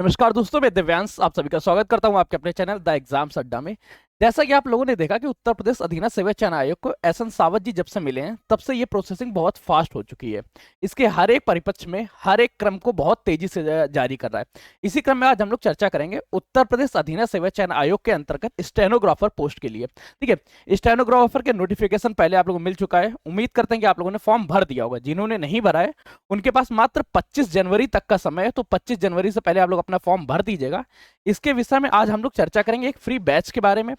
नमस्कार दोस्तों, मैं दिव्यांश आप सभी का स्वागत करता हूं आपके अपने चैनल द एग्जाम्स अड्डा में। जैसा कि आप लोगों ने देखा कि उत्तर प्रदेश अधीनस्थ सेवा चयन आयोग को एसएन सावत जी जब से मिले हैं तब से ये प्रोसेसिंग बहुत फास्ट हो चुकी है। इसके हर एक परिपक्ष में हर एक क्रम को बहुत तेजी से जारी कर रहा है। इसी क्रम में आज हम लोग चर्चा करेंगे उत्तर प्रदेश अधीनस्थ सेवा चयन आयोग के अंतर्गत स्टेनोग्राफर पोस्ट के लिए। ठीक है, स्टेनोग्राफर के नोटिफिकेशन पहले आप लोगों को मिल चुका है। उम्मीद करते हैं कि आप लोगों ने फॉर्म भर दिया होगा। जिन्होंने नहीं भरा है उनके पास मात्र 25 जनवरी तक का समय है, तो 25 जनवरी से पहले आप लोग अपना फॉर्म भर दीजिएगा। इसके विषय में आज हम लोग चर्चा करेंगे एक फ्री बैच के बारे में,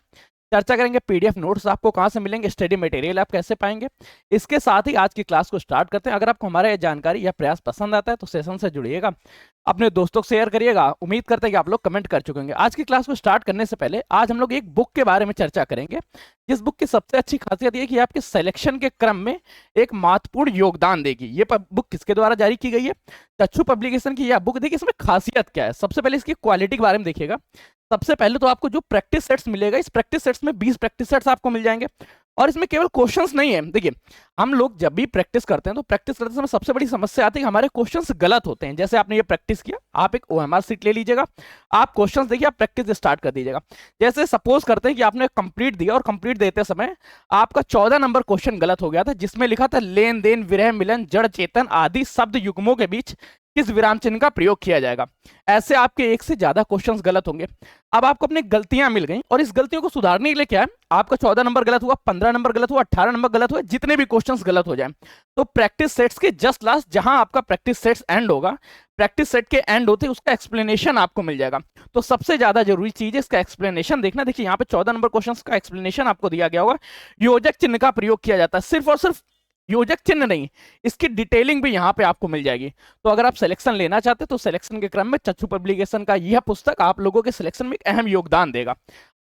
चर्चा करेंगे पीडीएफ नोट्स आपको कहां से मिलेंगे, स्टडी मटेरियल आप कैसे पाएंगे। इसके साथ ही आज की क्लास को स्टार्ट करते हैं। अगर आपको हमारा ये जानकारी या प्रयास पसंद आता है तो सेशन से जुड़िएगा, अपने दोस्तों को शेयर करिएगा। उम्मीद करते हैं कि आप लोग कमेंट कर चुके होंगे। आज की क्लास को स्टार्ट करने से पहले आज हम लोग एक बुक के बारे में चर्चा करेंगे, जिस बुक की सबसे अच्छी खासियत ये कि आपके सिलेक्शन के क्रम में एक महत्वपूर्ण योगदान देगी। ये बुक किसके द्वारा जारी की गई है? चक्षु पब्लिकेशन की यह बुक। देखिए इसमें खासियत क्या है। सबसे पहले इसकी क्वालिटी के बारे में देखिएगा। सबसे पहले तो आपको जो प्रैक्टिस सेट्स मिलेगा, इस प्रैक्टिस सेट्स में 20 प्रैक्टिस सेट्स आपको मिल जाएंगे। और इसमें केवल क्वेश्चंस नहीं है। देखिए हम लोग जब भी प्रैक्टिस करते हैं तो प्रैक्टिस करते समय सबसे बड़ी समस्या आती है कि हमारे क्वेश्चंस गलत होते हैं। जैसे आपने ये प्रैक्टिस किया, आप एक ओएमआर सीट ले लीजिएगा, आप क्वेश्चंस देखिए, आप प्रैक्टिस स्टार्ट कर दीजिएगा। जैसे सपोज करते हैं कि आपने कंप्लीट दिया और कंप्लीट देते समय आपका 14 नंबर क्वेश्चन गलत हो गया था, जिसमें लिखा था लेन देन विरह मिलन जड़ चेतन आदि शब्द युग्मों के बीच किस विराम चिन्ह का प्रयोग किया जाएगा। ऐसे आपके एक से ज्यादा क्वेश्चंस गलत होंगे। अब आपको अपनी गलतियां मिल गई और इस गलतियों को सुधारने के लिए क्या है, आपका 14 नंबर गलत हुआ, 15 नंबर गलत हुआ, 18 नंबर गलत हुआ, जितने भी क्वेश्चंस गलत हो जाए तो प्रैक्टिस सेट्स के जस्ट लास्ट जहां आपका प्रैक्टिस सेट्स एंड होगा, प्रैक्टिस सेट के एंड होते उसका एक्सप्लेनेशन आपको मिल जाएगा। तो सबसे ज्यादा जरूरी चीज है इसका एक्सप्लेनेशन देखना। देखिए यहाँ पे 14 नंबर क्वेश्चंस का एक्सप्लेनेशन आपको दिया गया होगा। योजक चिन्ह का प्रयोग किया जाता है, सिर्फ और सिर्फ योजक चिन्ह नहीं, इसकी डिटेलिंग भी यहाँ पे आपको मिल जाएगी। तो अगर आप सिलेक्शन लेना चाहते हैं तो सिलेक्शन के क्रम में चक्षु पब्लिकेशन का यह पुस्तक आप लोगों के सिलेक्शन में एक अहम योगदान देगा।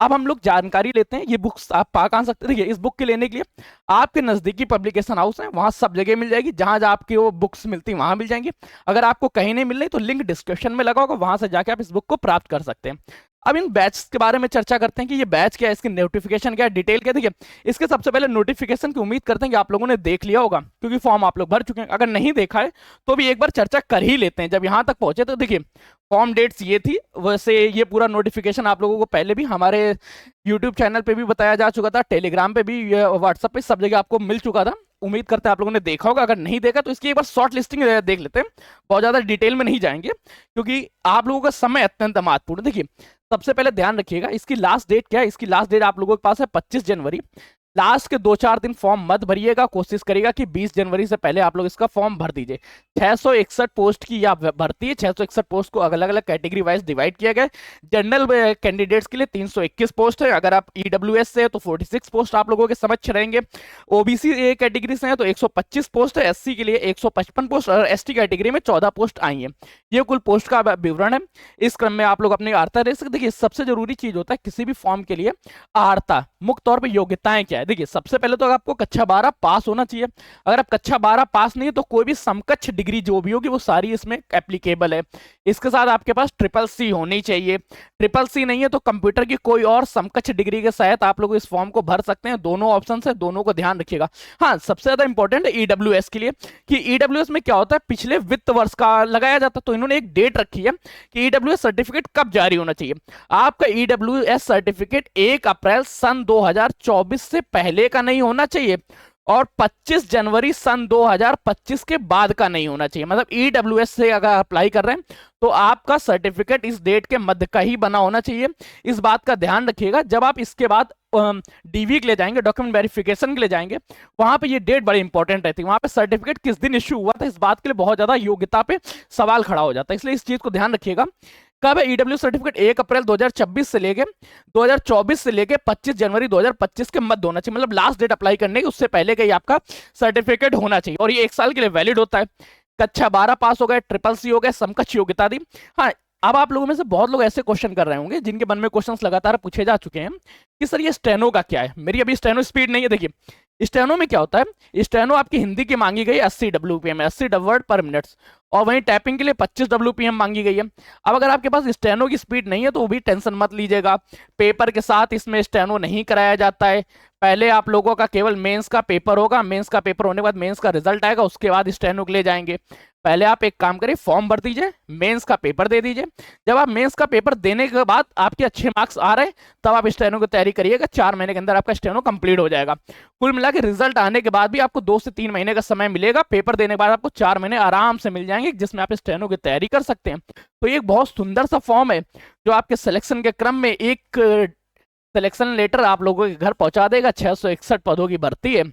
अब हम लोग जानकारी लेते हैं। ये बुक्स आप पा कहां सकते हैं? देखिए इस बुक के लेने के लिए आपके नजदीकी पब्लिकेशन हाउस है, वहां सब जगह मिल जाएगी। जहां जहां आपकी वो बुक्स मिलती है वहां मिल जाएंगी। अगर आपको कहीं नहीं मिल रही तो लिंक डिस्क्रिप्शन में लगा होगा, वहां से जाके आप इस बुक को प्राप्त कर सकते हैं। अब इन बैच के बारे में चर्चा करते हैं कि ये बैच क्या है, इसकी नोटिफिकेशन क्या है, डिटेल क्या है। देखिए इसके सबसे पहले नोटिफिकेशन की उम्मीद करते हैं कि आप लोगों ने देख लिया होगा, क्योंकि फॉर्म आप लोग भर चुके हैं। अगर नहीं देखा है तो भी एक बार चर्चा कर ही लेते हैं। जब यहाँ तक पहुंचे तो देखिए फॉर्म डेट्स ये थी, वैसे ये पूरा नोटिफिकेशन आप लोगों को पहले भी हमारे यूट्यूब चैनल पे भी बताया जा चुका था, टेलीग्राम पे भी, व्हाट्सएप पे, सब जगह आपको मिल चुका था। उम्मीद करते हैं आप लोगों ने देखा होगा। अगर नहीं देखा तो इसकी एक बार शॉर्ट लिस्टिंग देख लेते हैं। बहुत ज्यादा डिटेल में नहीं जाएंगे क्योंकि आप लोगों का समय अत्यंत महत्वपूर्ण। देखिए सबसे पहले ध्यान रखिएगा इसकी लास्ट डेट क्या है। इसकी लास्ट डेट आप लोगों के पास है 25 जनवरी। लास्ट के 2-4 दिन फॉर्म मत भरिएगा, कोशिश करिएगा कि 20 जनवरी से पहले आप लोग इसका फॉर्म भर दीजिए। 661 पोस्ट की यह भर्ती है। 661 पोस्ट को अलग अलग कैटेगरी वाइज डिवाइड किया गया है। जनरल कैंडिडेट्स के लिए 321 पोस्ट है। अगर आप ईडब्ल्यूएस से है तो 46 पोस्ट आप लोगों के समक्ष रहेंगे। ओबीसी कैटेगरी से है तो 125 पोस्ट है। एससी के लिए 155 पोस्ट और एसटी कैटेगरी में 14 पोस्ट आई है। ये कुल पोस्ट का विवरण है। इस क्रम में आप लोग अपने आर्ता रह सकते। देखिए सबसे जरूरी चीज होता है किसी भी फॉर्म के लिए आर्ता, मुख्य तौर पर योग्यताएं क्या है। देखिए सबसे पहले तो आपको कक्षा 12 पास होना चाहिए। अगर आप कक्षा 12 पास नहीं है तो कोई भी समकक्ष डिग्री जो भी होगी वो सारी इसमें एप्लीकेबल है। इसके साथ आपके पास ट्रिपल सी होनी चाहिए। ट्रिपल सी नहीं है तो कंप्यूटर की कोई और समकक्ष डिग्री के साथ आप लोग इस फॉर्म को भर सकते हैं। दोनों ऑप्शन है, दोनों को ध्यान रखिएगा। हाँ सबसे ज्यादा इंपॉर्टेंट है ईडब्ल्यूएस के लिए कि ईडब्ल्यूएस में क्या होता है, पिछले वित्त वर्ष का लगाया जाता है। तो इन्होंने एक डेट रखी है कि ईडब्ल्यूएस सर्टिफिकेट कब जारी होना चाहिए। आपका ईडब्ल्यूएस सर्टिफिकेट 1 अप्रैल सन 2024 से पहले का नहीं होना चाहिए और 25 जनवरी सन 2025 के बाद का नहीं होना चाहिए। मतलब ईडब्ल्यूएस से अगर अप्लाई कर रहे हैं तो आपका सर्टिफिकेट इस डेट के मध्य का ही बना होना चाहिए। इस बात का ध्यान रखिएगा। जब आप इसके बाद डीवी के लिए जाएंगे, डॉक्यूमेंट वेरिफिकेशन के लिए जाएंगे, वहां पे ये डेट बड़ी इंपॉर्टेंट रहती है। वहां पे सर्टिफिकेट किस दिन इश्यू हुआ था इस बात के लिए बहुत ज्यादा योग्यता पे सवाल खड़ा हो जाता है। इसलिए इस चीज को ध्यान रखिएगा। कब है ईडब्ल्यू सर्टिफिकेट? 1 अप्रैल 2026 से लेके 2024 से लेके 25 जनवरी 2025 के मध्य होना चाहिए। मतलब लास्ट डेट अप्लाई करने की उससे पहले का ही आपका सर्टिफिकेट होना चाहिए और ये 1 साल के लिए वैलिड होता है। कक्षा 12 पास हो गए, ट्रिपल सी हो गए, समकक्ष योग्यता दी। हाँ अब आप लोगों में से बहुत लोग ऐसे क्वेश्चन कर रहे होंगे जिनके मन में क्वेश्चंस लगातार पूछे जा चुके हैं कि सर ये स्टेनो का क्या है। मेरी अभी स्टेनो स्पीड नहीं है। देखिए स्टेनो में क्या होता है, स्टेनो आपकी हिंदी की मांगी गई 80 WPM है, 80 वर्ड पर मिनट, और वहीं टाइपिंग के लिए 25 WPM मांगी गई है। अब अगर आपके पास स्टेनो की स्पीड नहीं है तो वो भी टेंशन मत लीजिएगा, पेपर के साथ इसमें स्टेनो नहीं कराया जाता है। पहले आप लोगों का केवल मेंस का पेपर होगा, मेंस का पेपर होने के बाद मेंस का रिजल्ट आएगा, उसके बाद स्टेनो के लिए जाएंगे। पहले आप एक काम करिए, फॉर्म भर दीजिए, मेंस का पेपर दे दीजिए। जब आप मेंस का पेपर देने के बाद आपके अच्छे मार्क्स आ रहे हैं, तब आप स्टेनो की तैयारी करिएगा। 4 महीने के अंदर आपका स्टेनो कंप्लीट हो जाएगा। कुल मिला के रिजल्ट आने के बाद भी आपको 2 से 3 महीने का समय मिलेगा। पेपर देने के बाद आपको 4 महीने आराम से मिल जाएंगे, जिसमें आप स्टेनो की तैयारी कर सकते हैं। तो ये एक बहुत सुंदर सा फॉर्म है, जो आपके सिलेक्शन के क्रम में एक सिलेक्शन लेटर आप लोगों के घर पहुंचा देगा। 661 पदों की भर्ती है।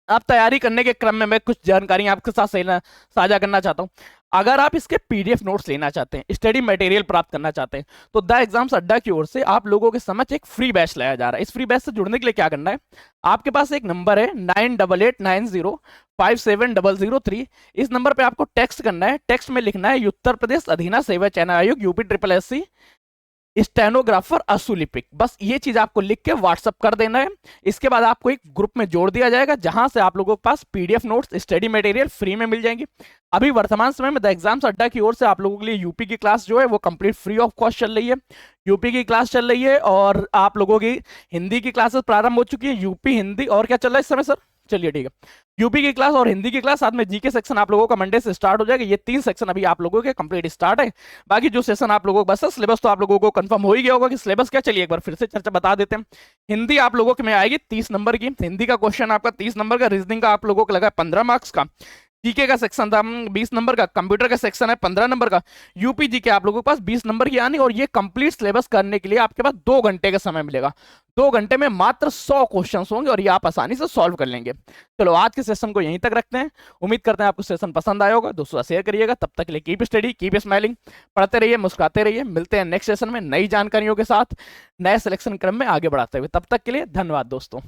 आप तैयारी करने के क्रम में मैं कुछ जानकारी आपके साथ साझा करना चाहता हूं। अगर आप इसके पीडीएफ नोट्स लेना चाहते हैं, स्टडी मटेरियल प्राप्त करना चाहते हैं, तो द एग्जाम्स अड्डा की ओर से आप लोगों के समझ एक फ्री बैच लाया जा रहा है। इस फ्री बैच से जुड़ने के लिए क्या करना है, आपके पास एक नंबर है 9889057003। इस नंबर पे आपको टेक्स्ट करना है। टेक्स्ट में लिखना है उत्तर प्रदेश अधीना सेवा चयन आयोग UP triple S C stenographer असुलिपिक। बस ये चीज आपको लिख के व्हाट्सअप कर देना है। इसके बाद आपको एक ग्रुप में जोड़ दिया जाएगा, जहां से आप लोगों के पास PDF notes, study material free में मिल जाएंगे। अभी वर्तमान समय में द एग्जाम्स अड्डा की ओर से आप लोगों के लिए यूपी की क्लास जो है वो कंप्लीट फ्री ऑफ कॉस्ट चल रही है। यूपी की क्लास चल रही है, और आप लोगों की हिंदी की क्लासेस प्रारंभ हो चुकी है। यूपी हिंदी और क्या चल रहा है इस समय सर? चलिए ठीक है, यूपी की क्लास और हिंदी की क्लास, साथ में जीके सेक्शन आप लोगों का मंडे से स्टार्ट हो जाएगा। ये 3 सेक्शन अभी आप लोगों के कंप्लीट स्टार्ट है। बाकी जो सेशन आप लोगों को बस है, सिलेबस तो आप लोगों को कंफर्म हो ही गया होगा कि सिलेबस क्या। चलिए एक बार फिर से चर्चा बता देते हैं। हिंदी आप लोगों के में आएगी 30 नंबर की। हिंदी का क्वेश्चन आपका 30 नंबर का, रीजनिंग का आप लोगों को लगा 15 मार्क्स का, जीके का सेक्शन था 20 नंबर का, कंप्यूटर का सेक्शन है 15 नंबर का, यूपी जीके आप लोगों के पास 20 नंबर की आनी। और ये कंप्लीट सिलेबस करने के लिए आपके पास 2 घंटे का समय मिलेगा। 2 घंटे में मात्र 100 क्वेश्चंस होंगे, और ये आप आसानी से सॉल्व कर लेंगे। चलो आज के सेशन को यहीं तक रखते हैं। उम्मीद करते हैं आपको सेशन पसंद आया होगा। दोस्तों शेयर करिएगा। तब तक के लिए कीप स्टडी, कीप स्माइलिंग, पढ़ते रहिए, मुस्कुराते रहिए। मिलते हैं नेक्स्ट सेशन में नई जानकारियों के साथ, नए सिलेक्शन क्रम में आगे बढ़ाते हुए। तब तक के लिए धन्यवाद दोस्तों।